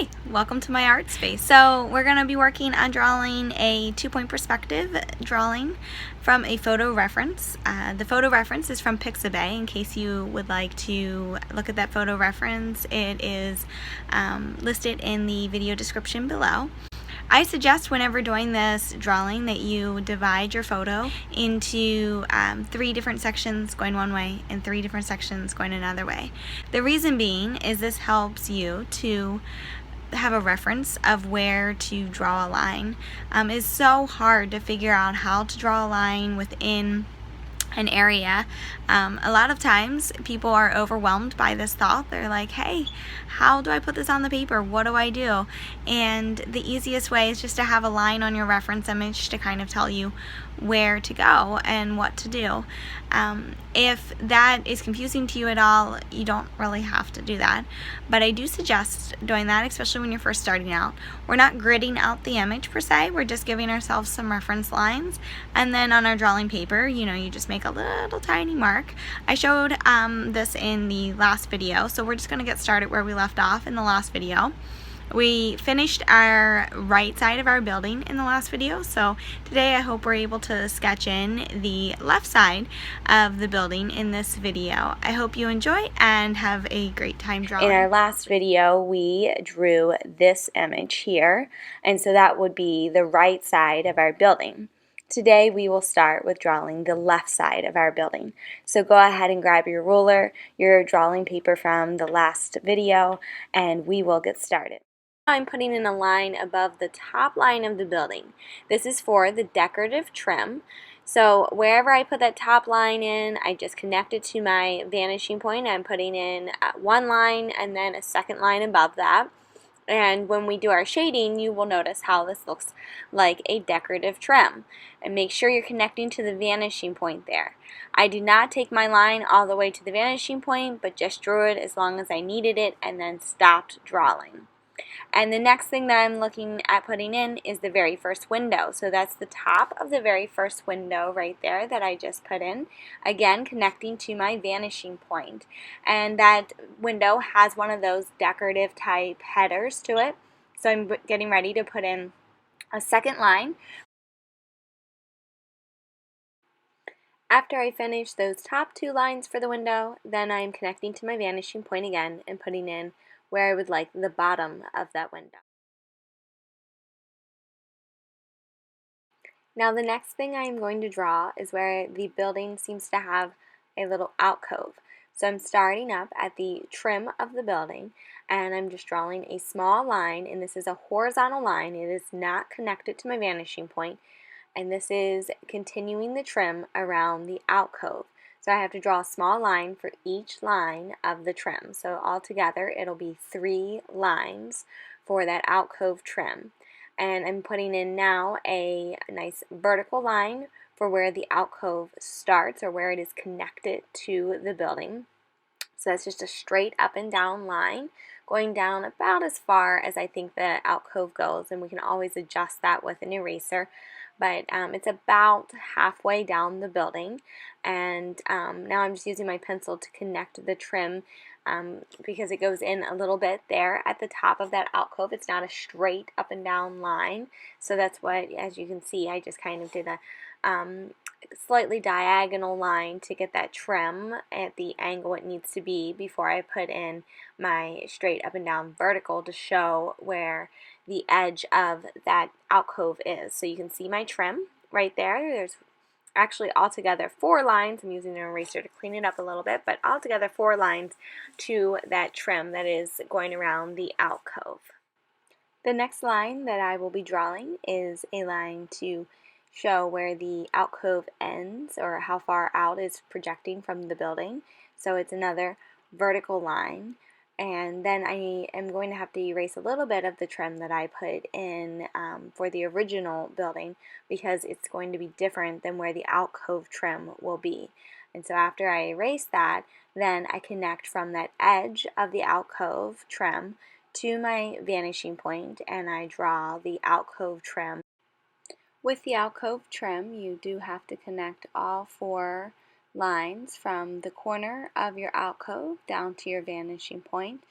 Hi, welcome to my art space. So we're going to be working on drawing a 2-point perspective drawing from a photo reference. The photo reference is from Pixabay. In case you would like to look at that photo reference, it is listed in the video description below. I suggest whenever doing this drawing that you divide your photo into 3 different sections going one way and 3 different sections going another way. The reason being is this helps you to have a reference of where to draw a line. It's so hard to figure out how to draw a line within an area. A lot of times people are overwhelmed by this thought. They're like, hey, how do I put this on the paper? What do I do? And the easiest way is just to have a line on your reference image to kind of tell you where to go and what to do. If that is confusing to you at all, you don't really have to do that. But I do suggest doing that, especially when you're first starting out. We're not gridding out the image per se, we're just giving ourselves some reference lines. And then on our drawing paper, you just make a little tiny mark. I showed this in the last video, so we're just going to get started where we left off in the last video. We finished our right side of our building in the last video, so today I hope we're able to sketch in the left side of the building in this video. I hope you enjoy and have a great time drawing. In our last video, we drew this image here, and so that would be the right side of our building. Today we will start with drawing the left side of our building. So go ahead and grab your ruler, your drawing paper from the last video, and we will get started. I'm putting in a line above the top line of the building. This is for the decorative trim. So wherever I put that top line in, I just connect it to my vanishing point. I'm putting in one line and then a second line above that. And when we do our shading, you will notice how this looks like a decorative trim. And make sure you're connecting to the vanishing point there. I did not take my line all the way to the vanishing point, but just drew it as long as I needed it and then stopped drawing. And the next thing that I'm looking at putting in is the very first window. So that's the top of the very first window right there that I just put in. Again, connecting to my vanishing point. And that window has one of those decorative type headers to it. So I'm getting ready to put in a second line. After I finish those top 2 lines for the window, then I'm connecting to my vanishing point again and putting in where I would like the bottom of that window. Now the next thing I am going to draw is where the building seems to have a little alcove. So I'm starting up at the trim of the building and I'm just drawing a small line, and this is a horizontal line. It is not connected to my vanishing point, and this is continuing the trim around the alcove. So I have to draw a small line for each line of the trim. So altogether it'll be 3 lines for that alcove trim. And I'm putting in now a nice vertical line for where the alcove starts, or where it is connected to the building. So that's just a straight up and down line going down about as far as I think the alcove goes, and we can always adjust that with an eraser. But it's about halfway down the building, and now I'm just using my pencil to connect the trim because it goes in a little bit there at the top of that alcove. It's not a straight up and down line, so that's what, as you can see, I just kind of did a slightly diagonal line to get that trim at the angle it needs to be before I put in my straight up and down vertical to show where the edge of that alcove is. So you can see my trim right there. There's actually altogether 4 lines. I'm using an eraser to clean it up a little bit, but altogether 4 lines to that trim that is going around the alcove. The next line that I will be drawing is a line to show where the alcove ends, or how far out it's projecting from the building. So it's another vertical line. And then I am going to have to erase a little bit of the trim that I put in for the original building, because it's going to be different than where the alcove trim will be. And so after I erase that, then I connect from that edge of the alcove trim to my vanishing point, and I draw the alcove trim. With the alcove trim, you do have to connect all 4 lines from the corner of your alcove down to your vanishing point.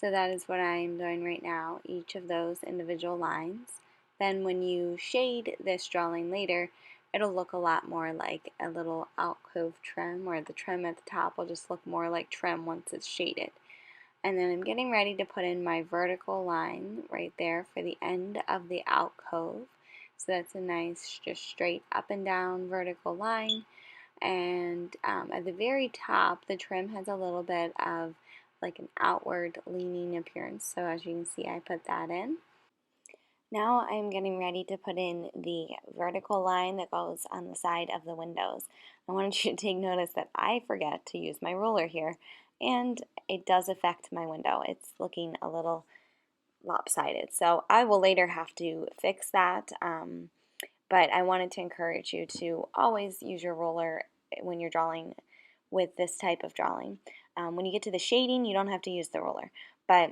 So that is what I'm doing right now, each of those individual lines. Then when you shade this drawing later, it'll look a lot more like a little alcove trim, or the trim at the top will just look more like trim once it's shaded. And then I'm getting ready to put in my vertical line right there for the end of the alcove. So that's a nice, just straight up and down vertical line. And at the very top, the trim has a little bit of like an outward leaning appearance. So as you can see, I put that in. Now I'm getting ready to put in the vertical line that goes on the side of the windows. I wanted you to take notice that I forget to use my ruler here, and it does affect my window. It's looking a little lopsided. So I will later have to fix that, but I wanted to encourage you to always use your ruler when you're drawing with this type of drawing. When you get to the shading, you don't have to use the ruler, but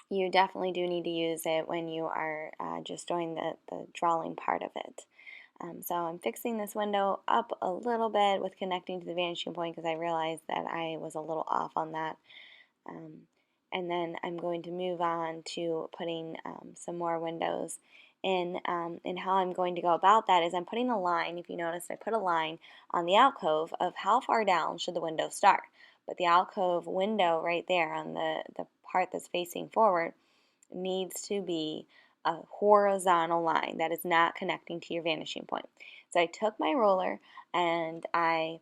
you definitely do need to use it when you are just doing the drawing part of it. So I'm fixing this window up a little bit with connecting to the vanishing point because I realized that I was a little off on that. And then I'm going to move on to putting some more windows in. And how I'm going to go about that is I'm putting a line. If you notice, I put a line on the alcove of how far down should the window start. But the alcove window right there on the part that's facing forward needs to be a horizontal line that is not connecting to your vanishing point. So I took my ruler and I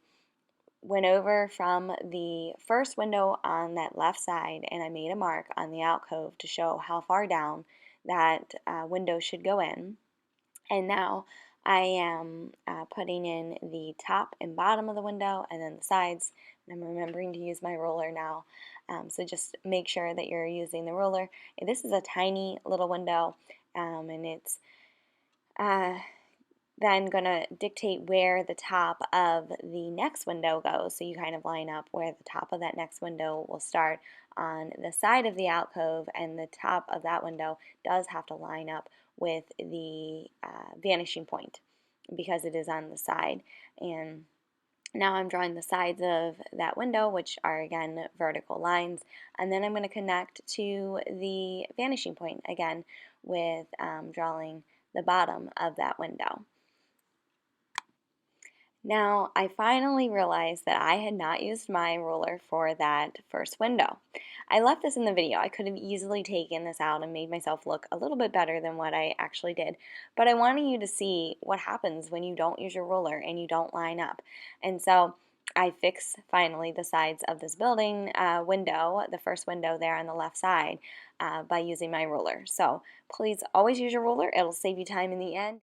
went over from the first window on that left side and I made a mark on the alcove to show how far down that window should go in. And now I am putting in the top and bottom of the window and then the sides. I'm remembering to use my ruler now. So just make sure that you're using the ruler. And this is a tiny little window, and it's then going to dictate where the top of the next window goes. So you kind of line up where the top of that next window will start on the side of the alcove, and the top of that window does have to line up with the vanishing point because it is on the side. And now I'm drawing the sides of that window, which are again vertical lines, and then I'm going to connect to the vanishing point again with drawing the bottom of that window. Now, I finally realized that I had not used my ruler for that first window. I left this in the video. I could have easily taken this out and made myself look a little bit better than what I actually did, but I wanted you to see what happens when you don't use your ruler and you don't line up. And so I fixed finally the sides of this building window, the first window there on the left side, by using my ruler. So please always use your ruler. It'll save you time in the end.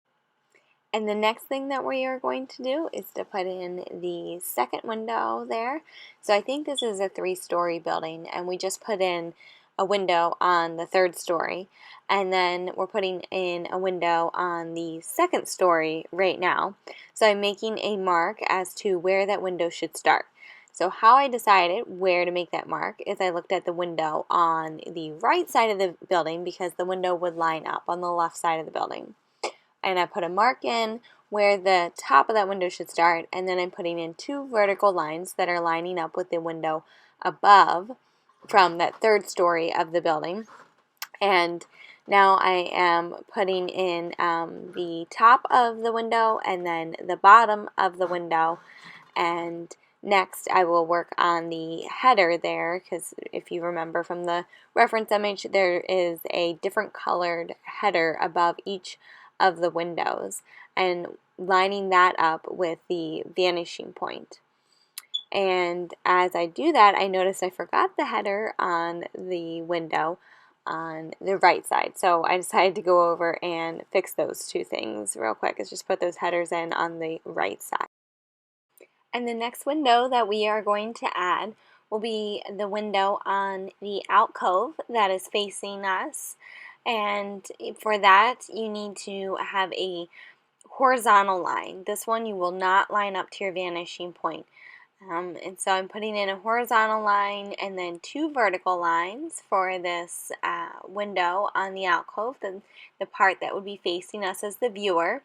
And the next thing that we are going to do is to put in the second window there. So I think this is a 3-story building, and we just put in a window on the 3rd story. And then we're putting in a window on the 2nd story right now. So I'm making a mark as to where that window should start. So how I decided where to make that mark is I looked at the window on the right side of the building because the window would line up on the left side of the building. And I put a mark in where the top of that window should start, and then I'm putting in 2 vertical lines that are lining up with the window above from that 3rd story of the building. And now I am putting in the top of the window and then the bottom of the window, and next I will work on the header there, because if you remember from the reference image, there is a different colored header above each of the windows, and lining that up with the vanishing point. And as I do that, I notice I forgot the header on the window on the right side. So I decided to go over and fix those 2 things real quick. Is just put those headers in on the right side. And the next window that we are going to add will be the window on the alcove that is facing us. And for that, you need to have a horizontal line. This one you will not line up to your vanishing point. And so I'm putting in a horizontal line and then 2 vertical lines for this window on the alcove, the part that would be facing us as the viewer.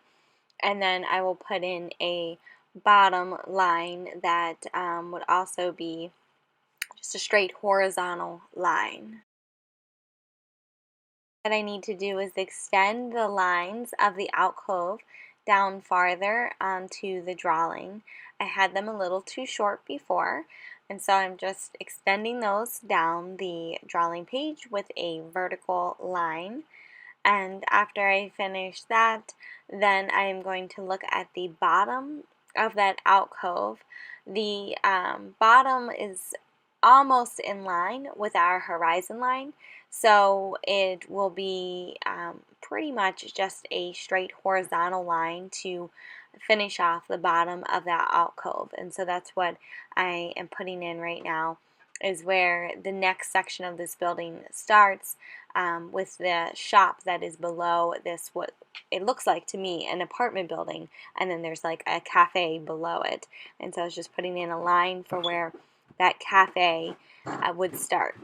And then I will put in a bottom line that would also be just a straight horizontal line. What I need to do is extend the lines of the alcove down farther onto the drawing. I had them a little too short before, and so I'm just extending those down the drawing page with a vertical line. And after I finish that, then I'm going to look at the bottom of that alcove. The bottom is almost in line with our horizon line, so it will be pretty much just a straight horizontal line to finish off the bottom of that alcove. And so that's what I am putting in right now, is where the next section of this building starts, with the shop that is below this, what it looks like to me, an apartment building, and then there's like a cafe below it. And so I was just putting in a line for where that cafe would start.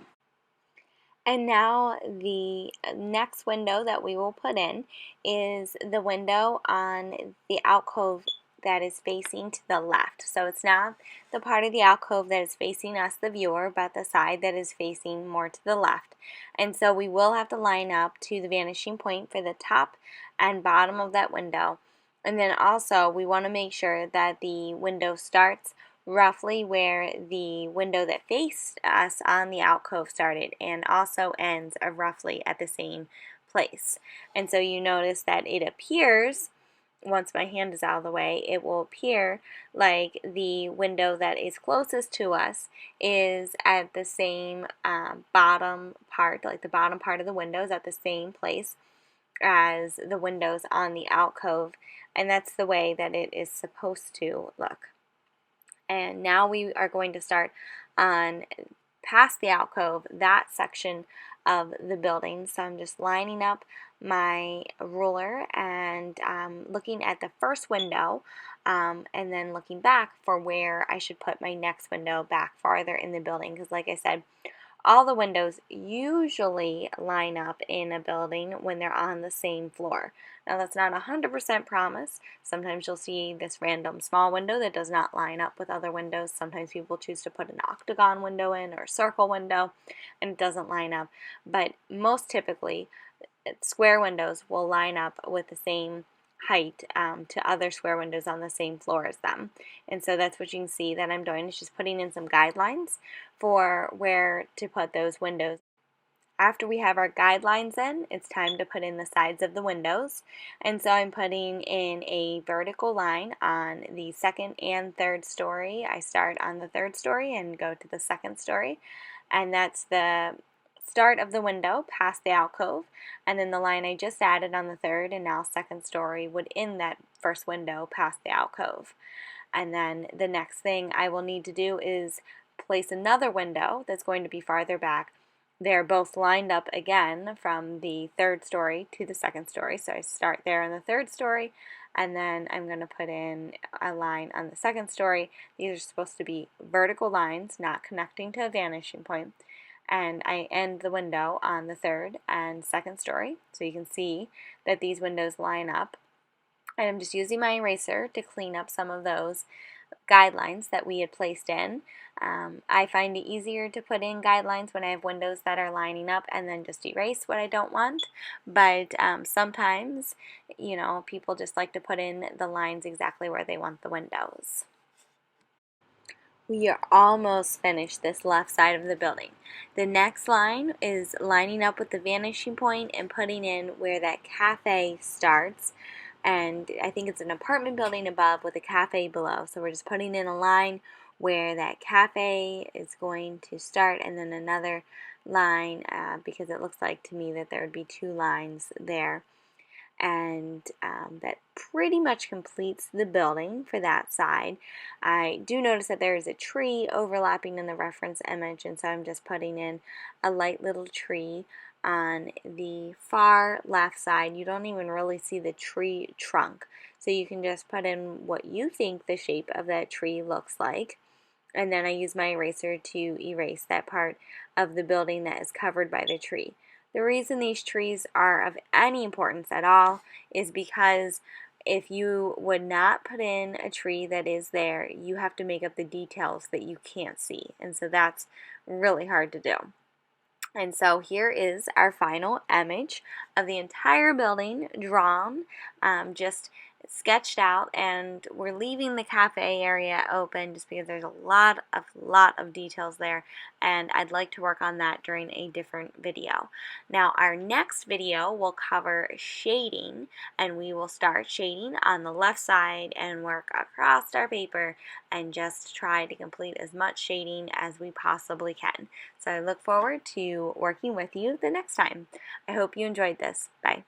And now the next window that we will put in is the window on the alcove that is facing to the left. So it's not the part of the alcove that is facing us, the viewer, but the side that is facing more to the left. And so we will have to line up to the vanishing point for the top and bottom of that window. And then also we want to make sure that the window starts roughly where the window that faced us on the alcove started, and also ends roughly at the same place. And so you notice that it appears, once my hand is out of the way, it will appear like the window that is closest to us is at the same bottom part, like the bottom part of the window is at the same place as the windows on the alcove, and that's the way that it is supposed to look. And now we are going to start on past the alcove, that section of the building. So I'm just lining up my ruler and looking at the first window, and then looking back for where I should put my next window back farther in the building, because like I said, all the windows usually line up in a building when they're on the same floor. Now that's not a 100% promise. Sometimes you'll see this random small window that does not line up with other windows. Sometimes people choose to put an octagon window in or a circle window and it doesn't line up. But most typically, square windows will line up with the same height to other square windows on the same floor as them. And so that's what you can see that I'm doing, is just putting in some guidelines for where to put those windows. After we have our guidelines in, it's time to put in the sides of the windows. And so I'm putting in a vertical line on the second and third story. I start on the third story and go to the second story. And that's the start of the window past the alcove, and then the line I just added on the third and now second story would end that first window past the alcove. And then the next thing I will need to do is place another window that's going to be farther back. They're both lined up again from the third story to the second story. So I start there on the third story, and then I'm going to put in a line on the second story. These are supposed to be vertical lines, not connecting to a vanishing point. And I end the window on the third and second story. So you can see that these windows line up. And I'm just using my eraser to clean up some of those guidelines that we had placed in. I find it easier to put in guidelines when I have windows that are lining up and then just erase what I don't want. But sometimes, people just like to put in the lines exactly where they want the windows. We are almost finished this left side of the building. The next line is lining up with the vanishing point and putting in where that cafe starts. And I think it's an apartment building above with a cafe below. So we're just putting in a line where that cafe is going to start, and then another line, because it looks like to me that there would be two lines there. And that pretty much completes the building for that side. I do notice that there is a tree overlapping in the reference image, and so I'm just putting in a light little tree on the far left side. You don't even really see the tree trunk, so you can just put in what you think the shape of that tree looks like. And then I use my eraser to erase that part of the building that is covered by the tree. The reason these trees are of any importance at all is because if you would not put in a tree that is there, you have to make up the details that you can't see. And so that's really hard to do. And so here is our final image of the entire building drawn, just sketched out, and we're leaving the cafe area open just because there's a lot of details there, and I'd like to work on that during a different video. Now our next video will cover shading, and we will start shading on the left side and work across our paper and just try to complete as much shading as we possibly can. So I look forward to working with you the next time. I hope you enjoyed this. Bye.